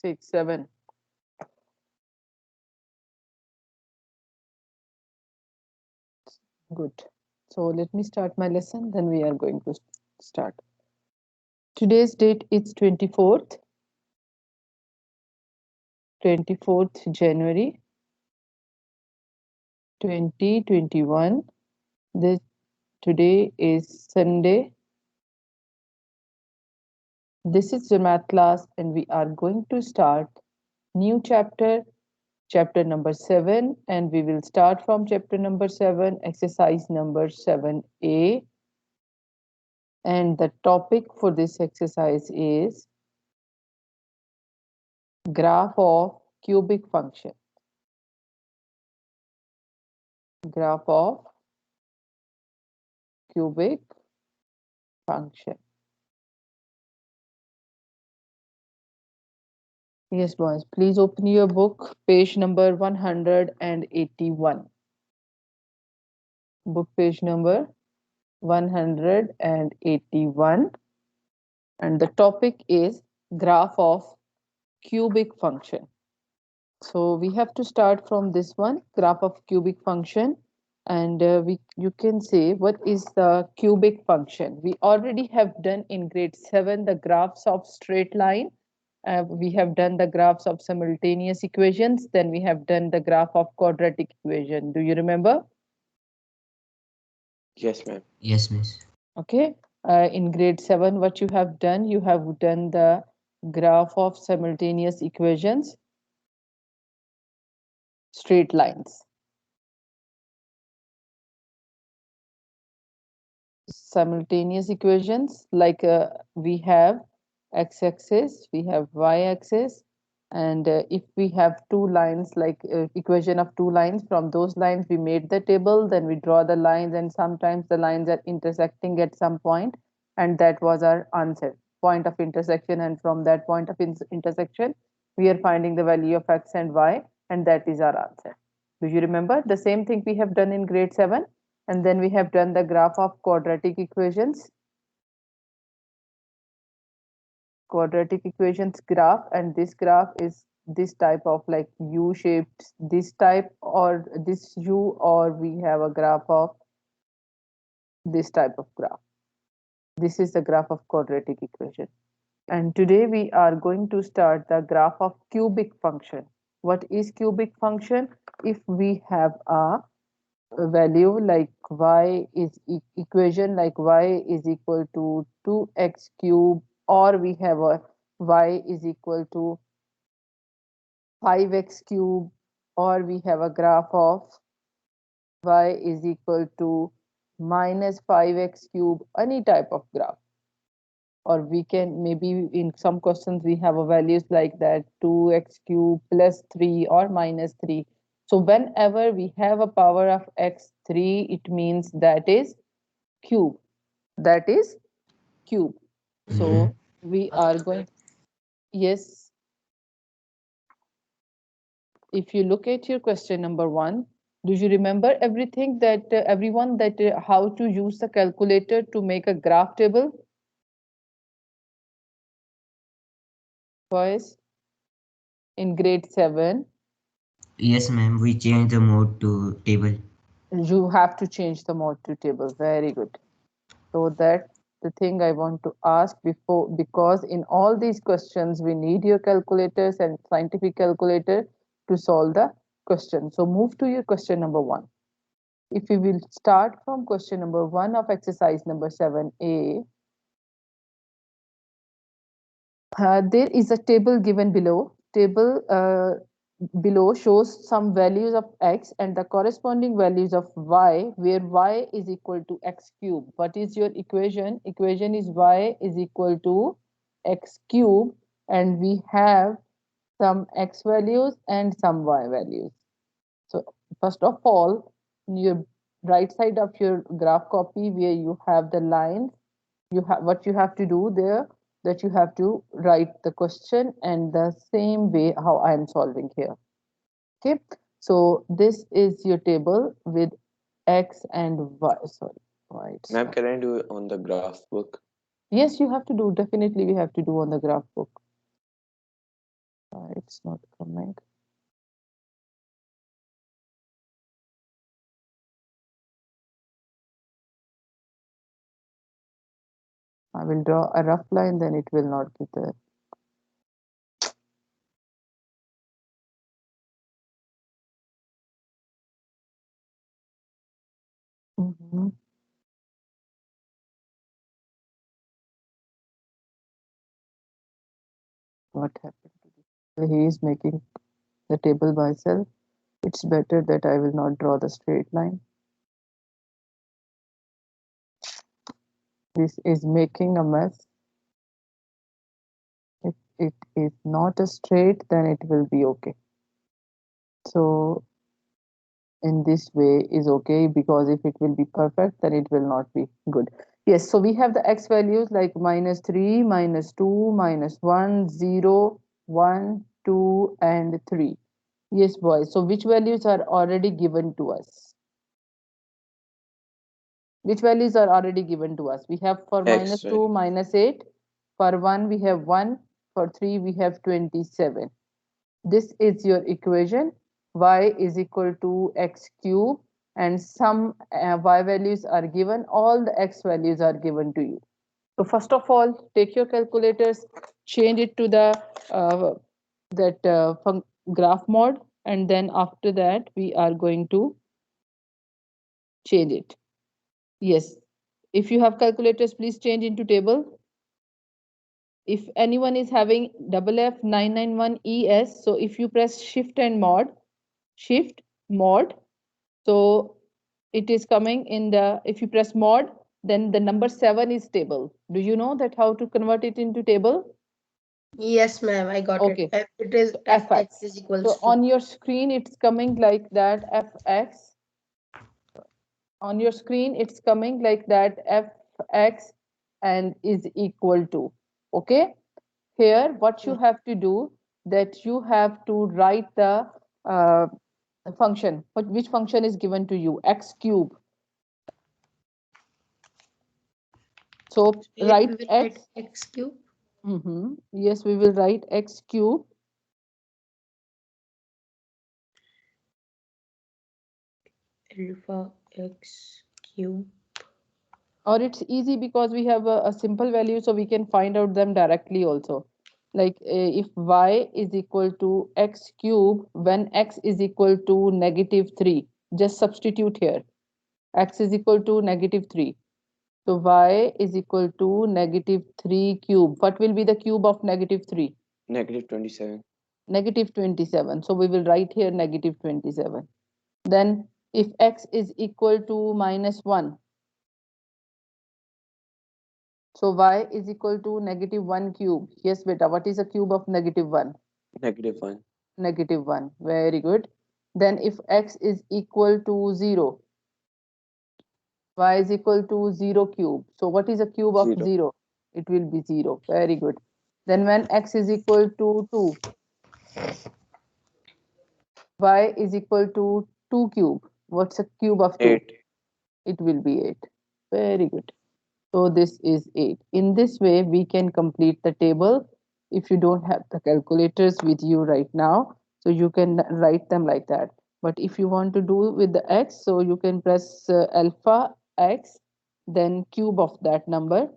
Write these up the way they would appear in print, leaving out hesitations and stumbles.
6, 7. Good. So let me start my lesson, then we are going to start. Today's date is 24th January 2021. Today is Sunday. This is the math class, and we are going to start new chapter number 7, and we will start from chapter number 7, exercise number 7a. And the topic for this exercise is graph of cubic function. Graph of cubic function. Yes, boys, please open your book, page number 181. Book page number 181. And the topic is graph of cubic function. So we have to start from this one, graph of cubic function. And you can say, what is the cubic function? We already have done in grade 7 the graphs of straight line. We have done the graphs of simultaneous equations. Then we have done the graph of quadratic equation. Do you remember? Yes, ma'am. Yes, miss. Okay. In grade 7, what you have done the graph of simultaneous equations, straight lines. Simultaneous equations, like we have x-axis, we have y-axis, and if we have two lines, like equation of two lines, from those lines we made the table, then we draw the lines, and sometimes the lines are intersecting at some point, and that was our answer, point of intersection. And from that point of intersection we are finding the value of x and y, and that is our answer. Do you remember? The same thing we have done in grade 7. And then we have done the graph of quadratic equations. Quadratic equations graph, and this graph is this type of like U-shaped, this type, or this U, or we have a graph of this type of graph. This is the graph of quadratic equation. And today we are going to start the graph of cubic function. What is cubic function? If we have a value like y is equation like y is equal to 2x cube, or we have a y is equal to 5x cube, or we have a graph of y is equal to minus 5x cube, any type of graph. Or we can, maybe in some questions we have a values like that, 2x cube plus 3 or minus 3. So whenever we have a power of x3, it means that is cube. That is cube. So we are going, yes. If you look at your question number 1, do you remember everything that everyone that how to use the calculator to make a graph table? Boys, in grade 7. Yes, ma'am. We change the mode to table. You have to change the mode to table. Very good. So that the thing I want to ask before, because in all these questions we need your calculators and scientific calculator to solve the question. So move to your question number 1. If we will start from question number 1 of exercise number 7a, there is a table given below. Table below shows some values of x and the corresponding values of y, where y is equal to x cube. What is your equation? Equation is y is equal to x cube, and we have some x values and some y values. So first of all, in your right side of your graph copy, where you have the lines, you have what you have to do there, that you have to write the question and the same way how I am solving here. Okay, so this is your table with x and y. Sorry, y. Ma'am, can I do it on the graph book? Yes, you have to do. Definitely, we have to do on the graph book. It's not coming. I will draw a rough line, then it will not be there. Mhm. What happened to this? He is making the table by itself. It's better that I will not draw the straight line. This is making a mess. If it is not a straight, then it will be okay. So in this way is okay, because if it will be perfect, then it will not be good. Yes, so we have the x values like -3, -2, -1, 0, 1, 2, and 3. Yes, boys. So which values are already given to us? Which values are already given to us? We have for X, -2, -8. For 1, we have 1. For 3, we have 27. This is your equation. Y is equal to x cube, and some y values are given. All the x values are given to you. So first of all, take your calculators, change it to the graph mode, and then after that we are going to change it. Yes, if you have calculators, please change into table. If anyone is having FF991ES, so if you press shift and mod, shift mod, so it is coming in the, if you press mod, then the number 7 is table. Do you know that how to convert it into table? Yes, ma'am, I got Okay. it. It is So fx is So equals to. on your screen, it's coming like that fx. On your screen, it's coming like that fx and is equal to. Okay. Here, what you have to do, that you have to write the function. Which function is given to you? X cube. So Here write we will x. write x cube. Yes, we will write x cube. Alpha x cube. Or it's easy because we have a simple value, so we can find out them directly also. Like if y is equal to x cube, when x is equal to -3, just substitute here. X is equal to -3. So y is equal to -3 cube. What will be the cube of -3? -27. -27. So we will write here -27. Then if x is equal to -1, so y is equal to -1 cube. Yes, beta. What is a cube of -1? -1. -1. Very good. Then if x is equal to 0, y is equal to 0 cube. So what is a cube of 0. 0? It will be 0. Very good. Then when x is equal to 2, y is equal to 2 cube. What's a cube of 2? 8. It will be 8. Very good. So this is 8. In this way, we can complete the table. If you don't have the calculators with you right now, so you can write them like that. But if you want to do with the x, so you can press alpha x, then cube of that number.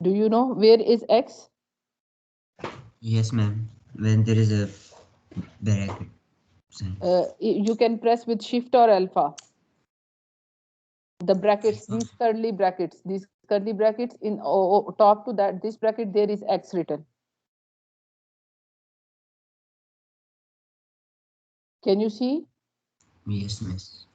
Do you know where is x? Yes, ma'am. When there is a bracket sign. You can press with shift or alpha. The brackets, these curly brackets in top to that, this bracket, there is x written. Can you see? Yes, miss.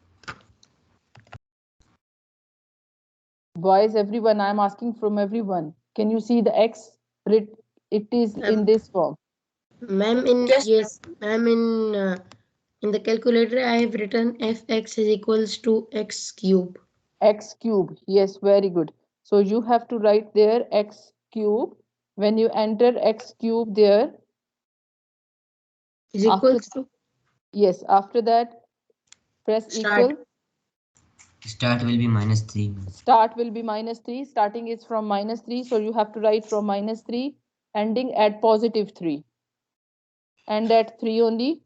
Boys, everyone, I'm asking from everyone. Can you see the x? It is in this form. Ma'am, yes, ma'am, in the calculator I have written fx is equals to x cube. X cube. Yes, very good. So you have to write there x cube. When you enter x cube there, Is after equals to yes, after that press start. equal. Start will be -3, ma'am. Start will be -3. Starting is from -3, so you have to write from -3, ending at +3 and at 3 only,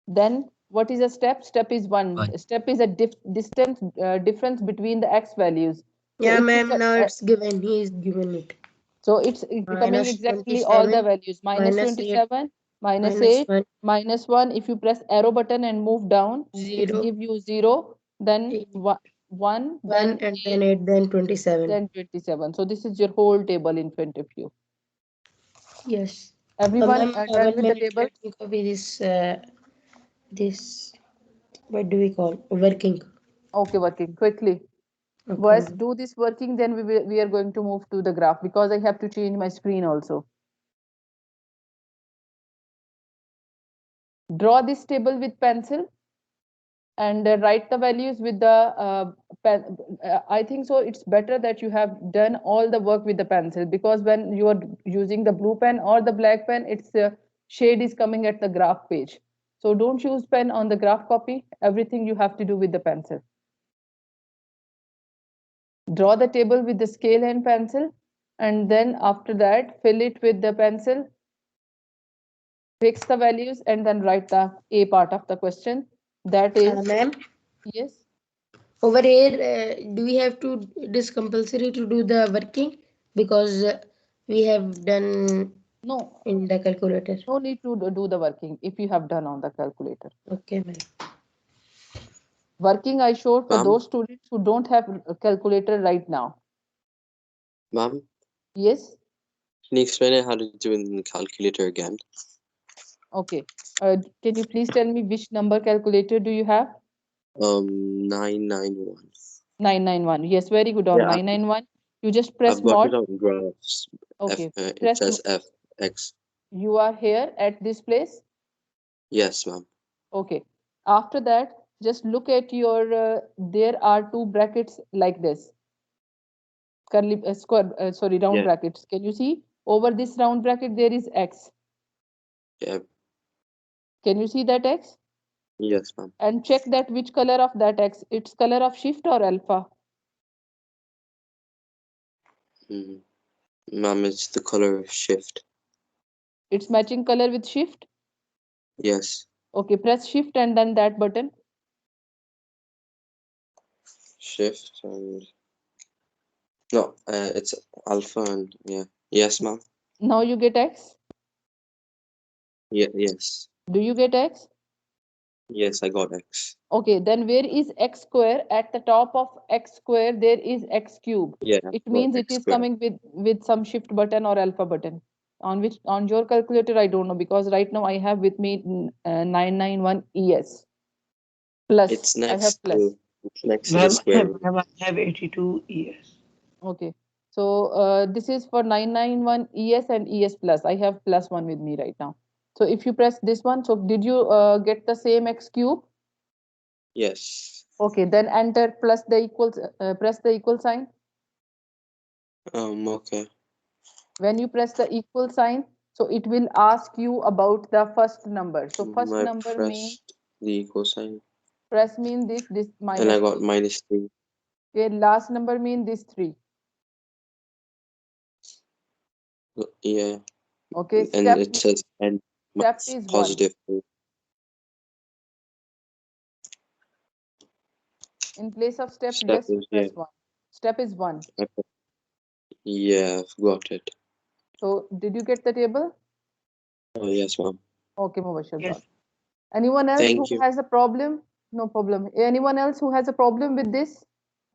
then what is a step? Step is 1. One. Step is a difference between the x values. So Yeah, if ma'am. it's Now a, it's given. He is given it. so it's becoming Minus exactly all the 27, values. Minus minus 27, minus minus 8, 1, minus 1. If you press arrow button and move down, it 0, give you 0, then 8, 1, 1, then and 8, then 8, then 27. then 27. So this is your whole table in front of you. Yes. Everyone Ma'am, done 1 with the minute. table? Let me copy this. What do we call working? Okay, working quickly. Okay. Boys, do this working, then we are going to move to the graph because I have to change my screen also. Draw this table with pencil and write the values with the pen. I think so it's better that you have done all the work with the pencil, because when you are using the blue pen or the black pen, its shade is coming at the graph page. So don't use pen on the graph copy. Everything you have to do with the pencil. Draw the table with the scale and pencil, and then after that fill it with the pencil, fix the values, and then write the A part of the question. That is, Ma'am, yes. over here, do we have to? It is compulsory to do the working because we have done No, in the calculator. no need to do the working if you have done on the calculator. Okay, ma'am. Working I showed for Ma'am? those students who don't have a calculator right now. Ma'am, Yes. can you explain it how to do it in the calculator again? Okay. Can you please tell me which number calculator do you have? 991. 991. Yes, very good. On Yeah, 991, you just press I've got mod. it on graphs. Okay. It Press. says FX. You are here at this place. Yes, ma'am. Okay. After that, just look at your. There are two brackets like this. Curly square. Sorry, round Yeah. brackets. Can you see over this round bracket there is X? Yeah. Can you see that X? Yes, ma'am. And check that which color of that X. It's color of shift or alpha. Mm. Ma'am, it's the color of shift. It's matching color with shift. Yes. Okay, press shift and then that button. Shift and no, it's alpha and yeah. Yes, ma'am. Now you get X. Yeah, yes. Do you get X? Yes, I got X. Okay, then where is X square? At the top of X square, there is X cube. Yeah, It I got means it X is squared. coming with some shift button or alpha button. On which, on your calculator, I don't know, because right now I have with me 991 ES. Plus, It's I have next plus. to it's next to the square root. I have 82 years. Okay. So this is for 991 ES and ES plus. I have plus one with me right now. So if you press this one, so did you get the same X cube? Yes. Okay, then enter plus the equals, press the equal sign. Okay. When you press the equal sign, so it will ask you about the first number. So first I number mean, pressed the equal sign press mean this and minus I got 3. -3. Okay, last number mean this 3. Yeah. Okay, And step it says and is 1. positive. In place of step, Step just is press 1. Step is 1. Yeah, I've got it. So did you get the table? Oh yes, ma'am. Okay, Mubashir. Yes. Anyone else who Thank you. has a problem? No problem. Anyone else who has a problem with this?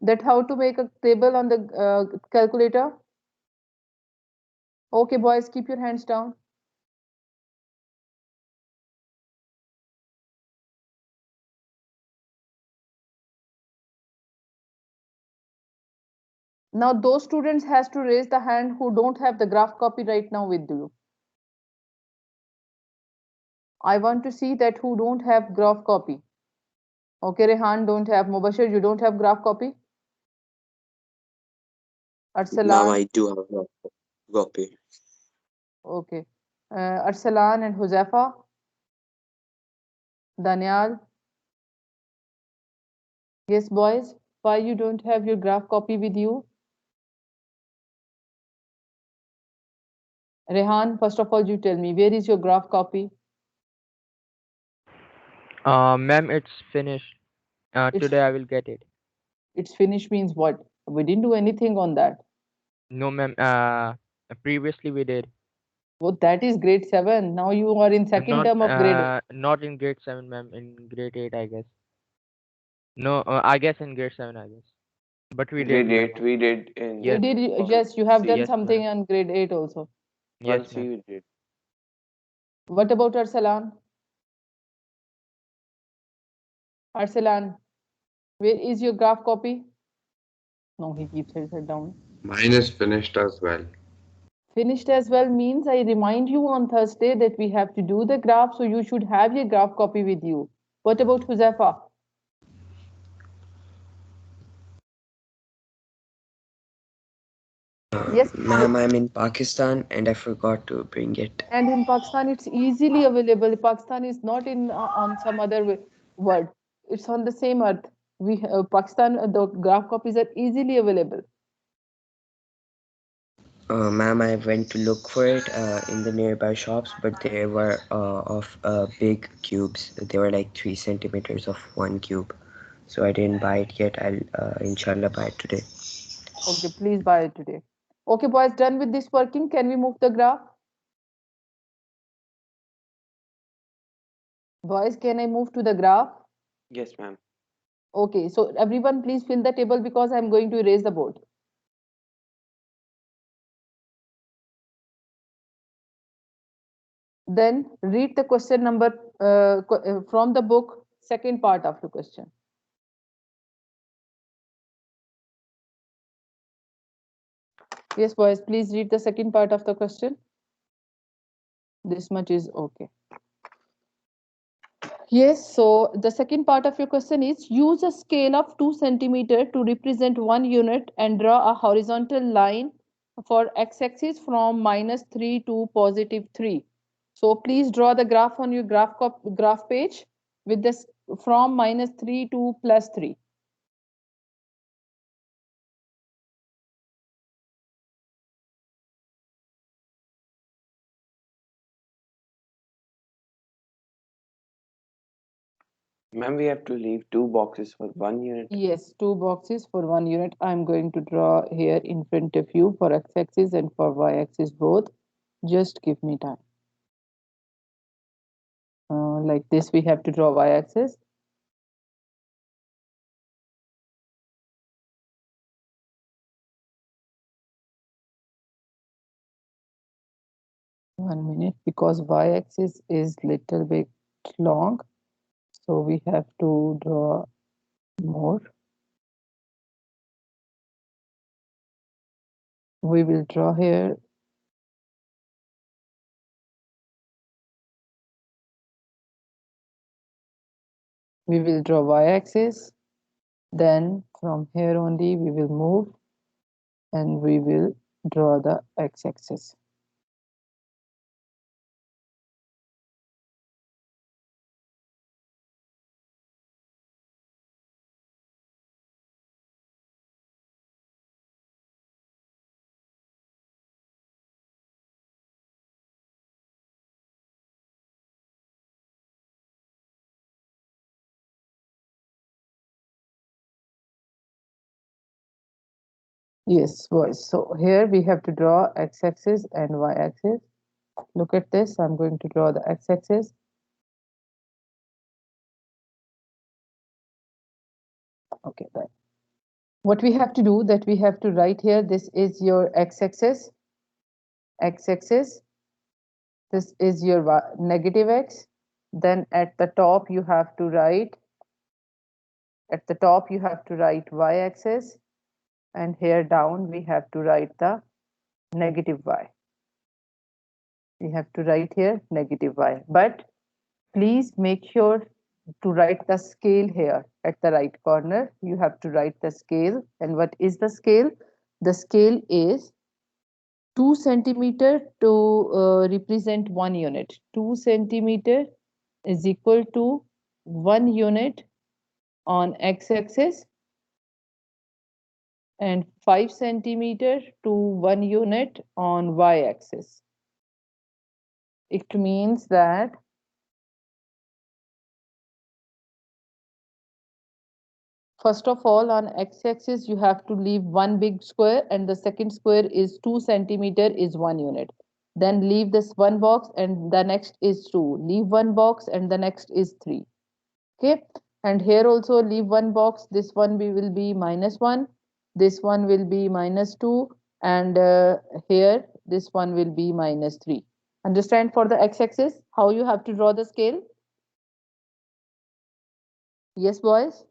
That how to make a table on the calculator? Okay, boys, keep your hands down. Now those students has to raise the hand who don't have the graph copy right now with you. I want to see that who don't have graph copy. Okay, Rehan don't have. Mubashir, you don't have graph copy? Ma'am, Arsalan, I do have a copy. okay. Arsalan and Huzafa, Daniel. Yes, boys. Why you don't have your graph copy with you? Rehan, first of all, you tell me, where is your graph copy? Ma'am, it's finished. It's- Today I will get it. It's finished means what? We didn't do anything on that. No, ma'am. Previously we did. Well, that is grade 7. Now you are in second Not term of grade. not in grade 7, ma'am. In grade 8, I guess. No, I guess in grade 7, I guess. But we did, Grade ma'am. 8 we did in Yes. You did, Form yes, you have C. done Yes, something ma'am. on grade 8 also. Yes, 1C ma'am. we did. What about Arsalan? Arsalan, where is your graph copy? No, he keeps his head down. Mine is finished as well. Finished as well means I remind you on Thursday that we have to do the graph, so you should have your graph copy with you. What about Huzafa? Yes, Ma'am, I'm in Pakistan and I forgot to bring it. and in Pakistan it's easily available. Pakistan is not in on some other world. It's on the same earth. We Pakistan, the graph copies are easily available. Ma'am, I went to look for it in the nearby shops, but they were of big cubes. They were like 3 centimeters of one cube. So I didn't buy it yet. I'll inshallah buy it today. Okay, please buy it today. Okay, boys, done with this working. Can we move the graph? Boys, can I move to the graph? Yes, ma'am. Okay, so everyone please fill the table because I'm going to erase the board. Then read the question number from the book, second part of the question. Yes, boys, please read the second part of the question. This much is okay. Yes, so the second part of your question is use a scale of 2 centimeter to represent 1 unit and draw a horizontal line for x-axis from -3 to +3. So please draw the graph on your graph page with this from -3 to +3. Ma'am, we have to leave 2 boxes for 1 unit. Yes, 2 boxes for 1 unit. I'm going to draw here in front of you for x-axis and for y-axis both. Just give me time. Like this, we have to draw y-axis. One minute, because y-axis is little bit long, so we have to draw more. We will draw here. We will draw y-axis. Then from here only we will move and we will draw the x-axis. Yes, boys. So here we have to draw x-axis and y-axis. Look at this. I'm going to draw the x-axis. Okay, then. What we have to do that we have to write here, this is your x-axis. X-axis. This is your negative x. Then at the top you have to write, y-axis, and here down we have to write the negative y. We have to write here negative y, but please make sure to write the scale here at the right corner. You have to write the scale. And what is the scale? The scale is 2 centimeter to represent 1 unit. 2 centimeter is equal to 1 unit on x-axis and 5 centimeter to 1 unit on y-axis. It means that first of all, on x-axis, you have to leave one big square and the second square is 2 centimeter is 1 unit. Then leave this one box and the next is 2. Leave one box and the next is 3. Okay. And here also leave one box. This one will be -1. This one will be -2. And here, this one will be -3. Understand for the x-axis how you have to draw the scale? Yes, boys?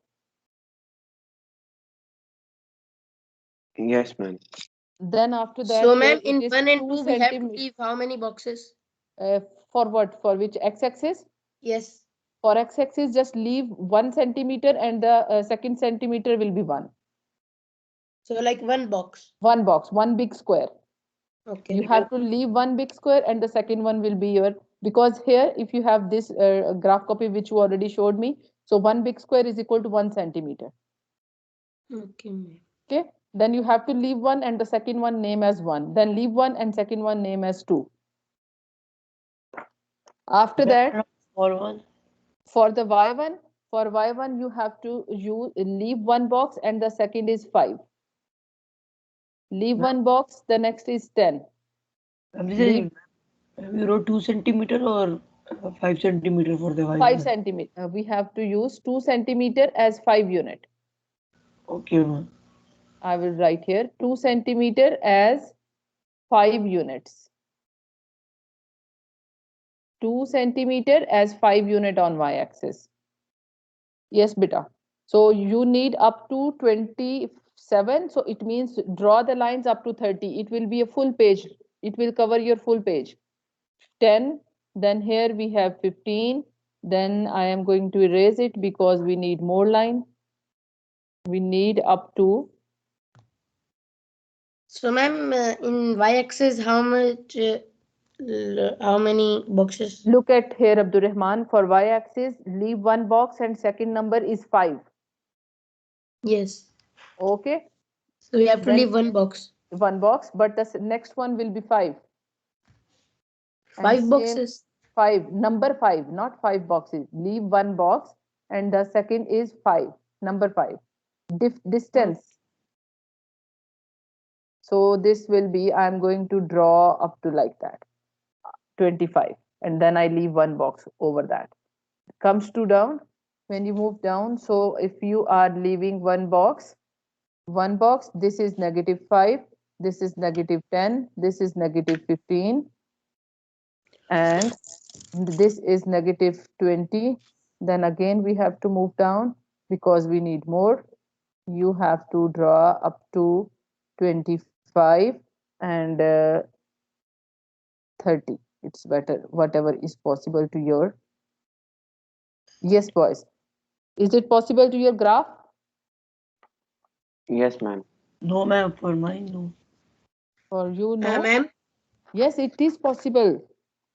Yes, ma'am. Then after that, So, here ma'am, it in is 1 and 2 2, we have to centimeter. leave how many boxes? For what? For which x-axis? Yes. For x-axis, just leave 1 centimeter and the second centimeter will be 1. So, like one box. One box, one big square. Okay. You have to leave one big square and the second one will be your, because here if you have this graph copy which you already showed me, so one big square is equal to 1 centimeter. Okay, ma'am. Okay, then you have to leave one and the second one name as 1, then leave one and second one name as 2. After that, for the y1, for y1 you have to leave one box and the second is 5. Leave one box, the next is 10. Leave We wrote 2 centimeter or 5 centimeter for the 5 centimeter. We have to use 2 centimeter as 5 unit. Okay, ma'am. I will write here 2 centimeter as 5 units. 2 centimeter as 5 unit on y-axis. Yes, beta. So you need up to 27. So it means draw the lines up to 30. It will be a full page. It will cover your full page. 10. Then here we have 15. Then I am going to erase it because we need more line. We need up to. So, ma'am, in y-axis, how many boxes? Look at here, Abdurrahman. For y-axis, leave one box and second number is 5. Yes. Okay. So we have to Then leave one box. one box, but the next one will be 5. And 5 same, boxes. 5, number 5, not 5 boxes. Leave one box and the second is 5, number 5. Distance. So this will be, I'm going to draw up to like that, 25. And then I leave one box over that. Comes to down. When you move down, so if you are leaving one box, this is -5, this is -10, this is -15, and this is -20. Then again we have to move down because we need more. You have to draw up to 25 and 30. It's better, whatever is possible to your. Yes, boys. Is it possible to your graph? Yes, ma'am. No, ma'am. For mine, no. For you, no? Ma'am? Yes, it is possible.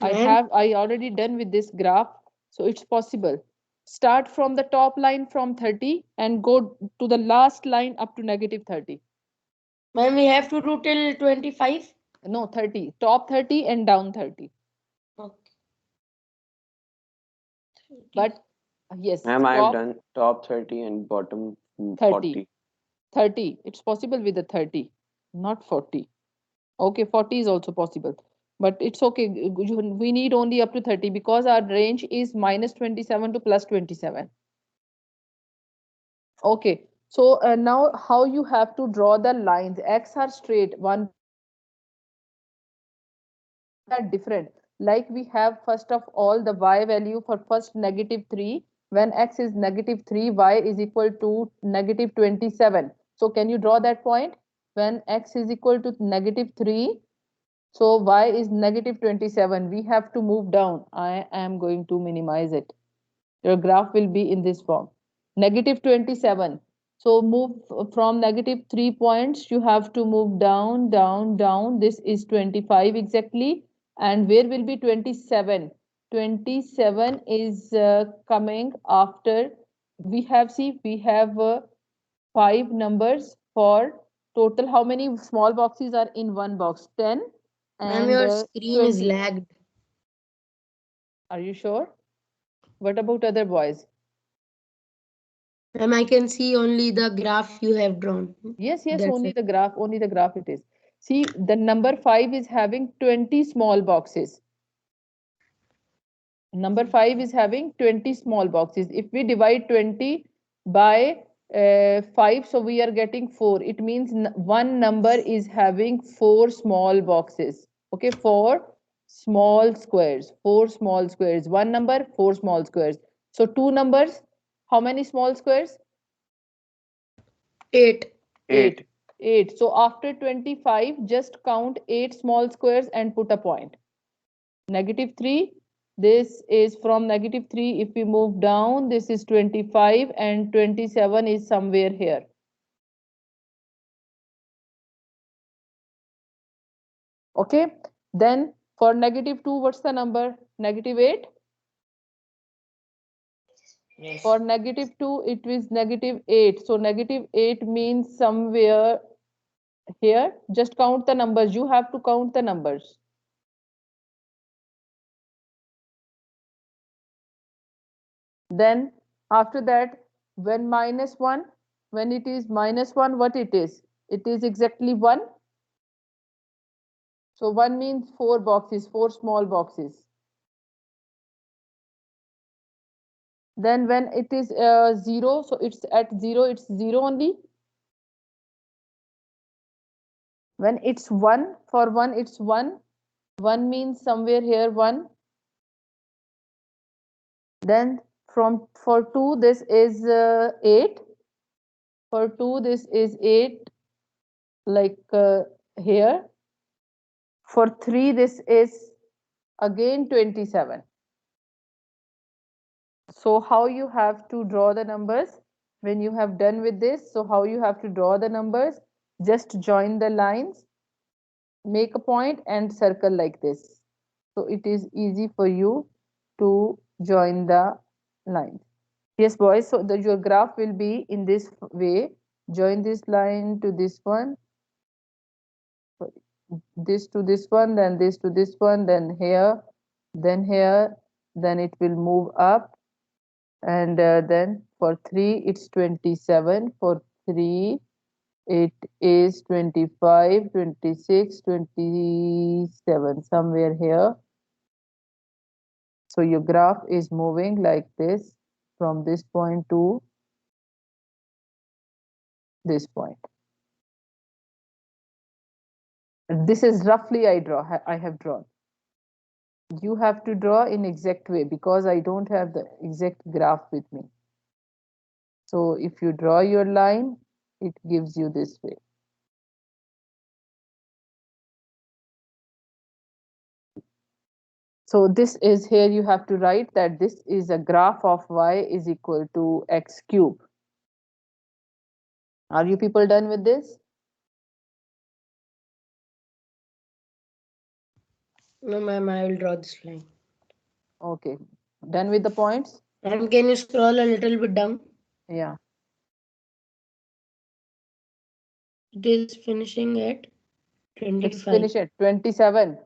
I already done with this graph, so it's possible. Start from the top line from 30 and go to the last line up to -30. Ma'am, we have to do till 25? No, 30. Top 30 and down 30. Okay. But yes, Ma'am, I've top done top 30 and bottom 30. 40. 30. It's possible with the 30, not 40. Okay, 40 is also possible. But it's okay. We need only up to 30 because our range is -27 to +27. Okay. So now how you have to draw the lines? X are straight, one are different. Like we have first of all the y value for first -3. When x is -3, y is equal to -27. So can you draw that point? When x is equal to -3, so y is -27. We have to move down. I am going to minimize it. Your graph will be in this form. -27. So move from -3 points. You have to move down, down, down. This is 25 exactly. And where will be 27? 27 is coming after. We have, see, we have 5 numbers for total. How many small boxes are in one box? 10. Ma'am, And your screen is 20. lagged. Are you sure? What about other boys? Ma'am, I can see only the graph you have drawn. Yes, That's only it. the graph, only the graph it is. See, the number 5 is having 20 small boxes. Number 5 is having 20 small boxes. If we divide 20 by 5, so we are getting 4. It means one number is having 4 small boxes. Okay, 4 small squares. 4 small squares. One number, 4 small squares. So two numbers, how many small squares? 8. 8. 8. So after 25, just count 8 small squares and put a point. -3. This is from -3. If we move down, this is 25 and 27 is somewhere here. Okay. Then for -2, what's the number? -8. Yes. For -2, it is -8. So -8 means somewhere here. Just count the numbers. You have to count the numbers. Then after that, when -1, when it is -1, what it is? It is exactly 1. So 1 means 4 boxes, 4 small boxes. Then when it is 0, so it's at 0, it's 0 only. When it's 1, for 1, it's 1. 1 means somewhere here 1. Then for 2, this is 8. For 2, this is 8, like here. For 3, this is again 27. So how you have to draw the numbers when you have done with this? So how you have to draw the numbers? Just join the lines, make a point and circle like this. So it is easy for you to join the lines. Yes, boys. So your graph will be in this way. Join this line to this one, this to this one, then this to this one, then here, then it will move up. And then for 3 it's 27, for 3 it is 25, 26, 27, somewhere here. So your graph is moving like this from this point to this point. This is roughly I have drawn. You have to draw in exact way because I don't have the exact graph with me. So if you draw your line, it gives you this way. So this is here you have to write that this is a graph of y is equal to x cube. Are you people done with this? No, ma'am, I will draw this line. Okay. Done with the points? Ma'am, can you scroll a little bit down? Yeah. It is finishing at 25. It's finished at 27.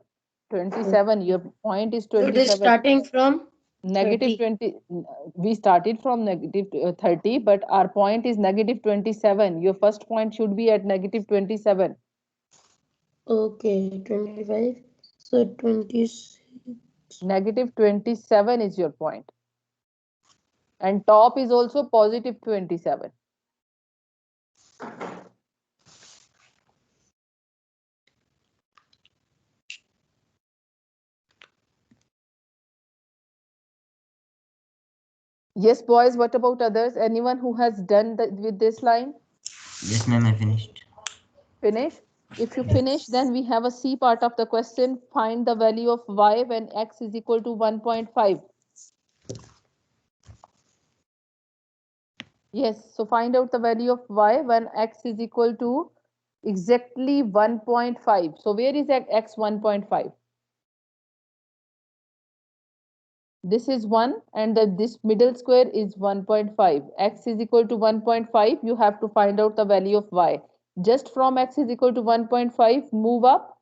27. Your point is So it 27. is starting from Negative 30. 20. We started from negative 30, but our point is negative 27. Your first point should be at negative 27. Okay, 25. So 26. Negative 27 is your point. And top is also positive 27. Yes, boys, what about others? Anyone who has done with this line? Yes, ma'am, I finished. Finish? If you finish, then we have a C part of the question. Find the value of y when x is equal to 1.5. Yes, so find out the value of y when x is equal to exactly 1.5. So where is x 1.5? This is 1 and this middle square is 1.5. X is equal to 1.5. You have to find out the value of y. Just from x is equal to 1.5, move up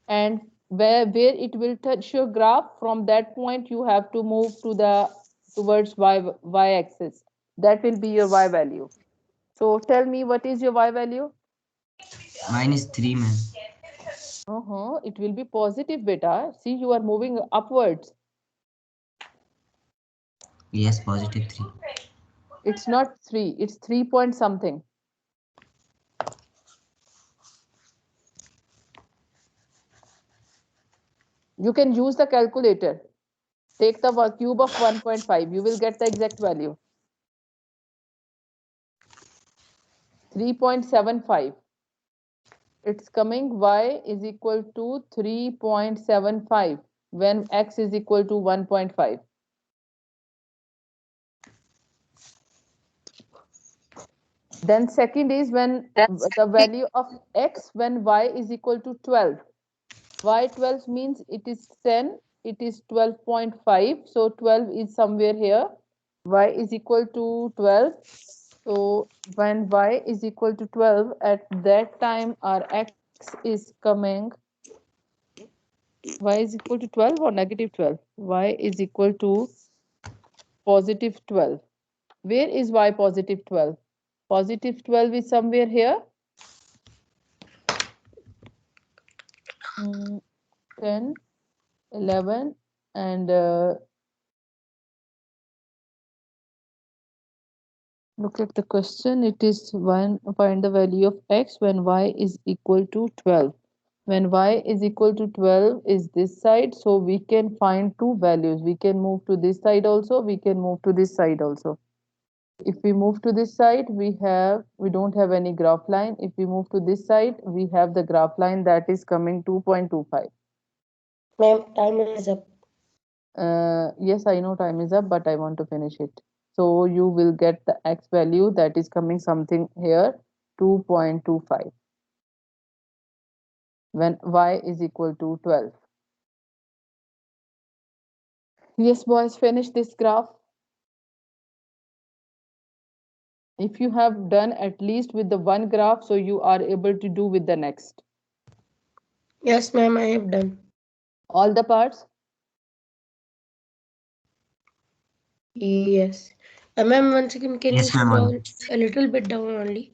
and where it will touch your graph. From that point you have to move to the towards y axis. That will be your y value. So tell me, what is your y value? Mine is 3, ma'am. It will be positive, beta. See, you are moving upwards. Yes, positive 3. It's not 3, it's 3 point something. You can use the calculator. Take the cube of 1.5. You will get the exact value. 3.75. It's coming y is equal to 3.75 when x is equal to 1.5. Then second is when the value of x when y is equal to 12. Y 12 means it is 10, it is 12.5. So 12 is somewhere here. Y is equal to 12. So when y is equal to 12, at that time our x is coming. Y is equal to 12 or negative 12? Y is equal to positive 12. Where is y positive 12? Positive 12 is somewhere here. 10, 11, and look at the question. It is find the value of x when y is equal to 12. When y is equal to 12 is this side, so we can find two values. We can move to this side also, we can move to this side also. If we move to this side, we don't have any graph line. If we move to this side, we have the graph line that is coming 2.25. Ma'am, time is up. Yes, I know time is up, but I want to finish it. So you will get the x value that is coming something here, 2.25. When y is equal to 12. Yes, boys, finish this graph. If you have done at least with the one graph, so you are able to do with the next. Yes, ma'am, I have done. All the parts? Yes. Ma'am, once again, can Yes, you ma'am. scroll a little bit down only?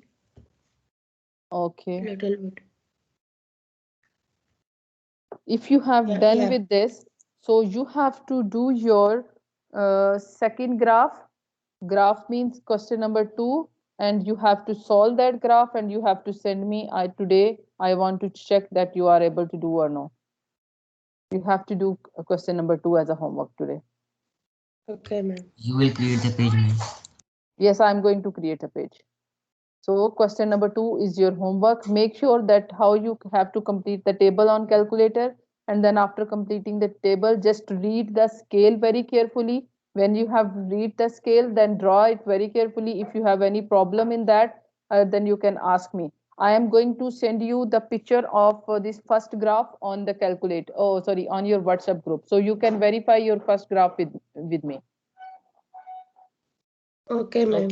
Okay. Little bit. If you have done Yeah. with this, so you have to do your second graph. Graph means question number 2, and you have to solve that graph and you have to send me. Today I want to check that you are able to do or no. You have to do question number 2 as a homework today. Okay, ma'am. You will create the page, ma'am. Yes, I'm going to create a page. So question number 2 is your homework. Make sure that how you have to complete the table on calculator, and then after completing the table, just read the scale very carefully. When you have read the scale, then draw it very carefully. If you have any problem in that, then you can ask me. I am going to send you the picture of this first graph on the calculator. Oh, sorry, on your WhatsApp group. So you can verify your first graph with me. Okay, ma'am.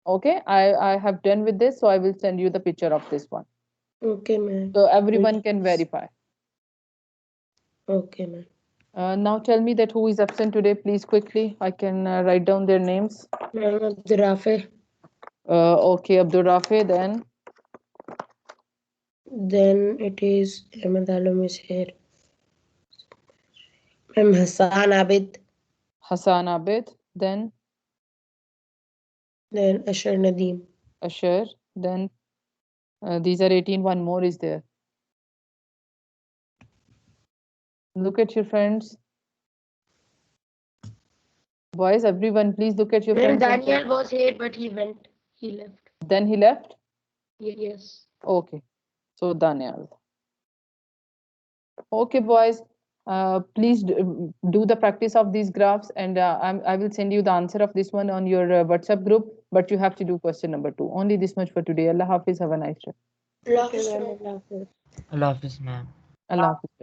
Okay, I have done with this, so I will send you the picture of this one. Okay, ma'am. So everyone can verify. Okay, ma'am. Now tell me that who is absent today, please quickly. I can write down their names. Ma'am, Abdul Rafi. Okay, Abdul Rafi, then Then it is Ahmed Alam is here. Ma'am, Hassan Abid. Hassan Abid, then Ashar Nadeem. Ashar, then these are 18. One more is there. Look at your friends. Boys, everyone, please look at your Ma'am, friends. Daniel was here, but he went. He left. Then he left? Yes. Okay, so Daniel. Okay, boys, please do the practice of these graphs, and I will send you the answer of this one on your WhatsApp group, but you have to do question number 2. Only this much for today. Allah Hafiz, have a nice day. Allah Hafiz. Allah Hafiz, ma'am. Allah Hafiz.